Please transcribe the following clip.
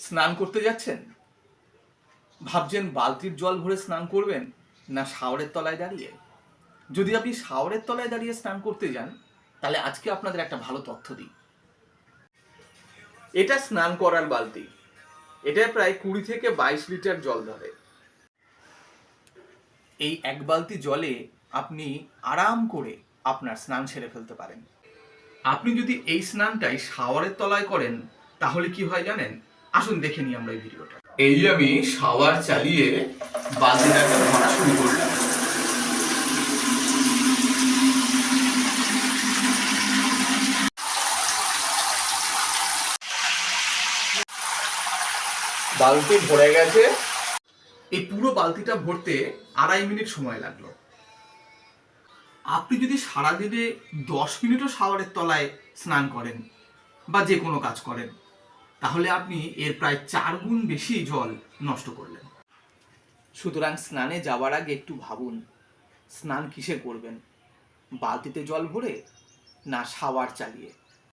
স্নান করতে যাচ্ছেন, ভাবছেন বালতির জল ভরে স্নান করবেন না শাওয়ারের তলায় দাঁড়িয়ে। যদি আপনি শাওয়ারের তলায় দাঁড়িয়ে স্নান করতে যান, তাহলে আজকে আপনাদের একটা ভালো তথ্য দিই। এটা স্নান করার বালতি। এটা প্রায় 20 থেকে 22 লিটার জল ধরে। এই এক বালতি জলে আপনি আরাম করে আপনার স্নান সেরে ফেলতে পারেন। আপনি যদি এই স্নানটাই শাওয়ারের তলায় করেন, তাহলে কি হয় জানেন? আসুন দেখে নিই আমরা এই ভিডিওটা। এই আমি শাওয়ার চালিয়ে বালতিটাকে ভরা শুরু করলাম। বালতি ভরে গেছে। এই পুরো বালতিটা ভরতে 2.5 মিনিট সময় লাগলো। আপনি যদি সারাদিনে 10 মিনিটও শাওয়ারের তলায় স্নান করেন বা যে কোনো কাজ করেন, তাহলে আপনি এর প্রায় 4 গুণ বেশি জল নষ্ট করলেন। সুতরাং স্নানে যাওয়ার আগে একটু ভাবুন, স্নান কিসে করবেন? বালতিতে জল ভরে না শাওয়ার চালিয়ে?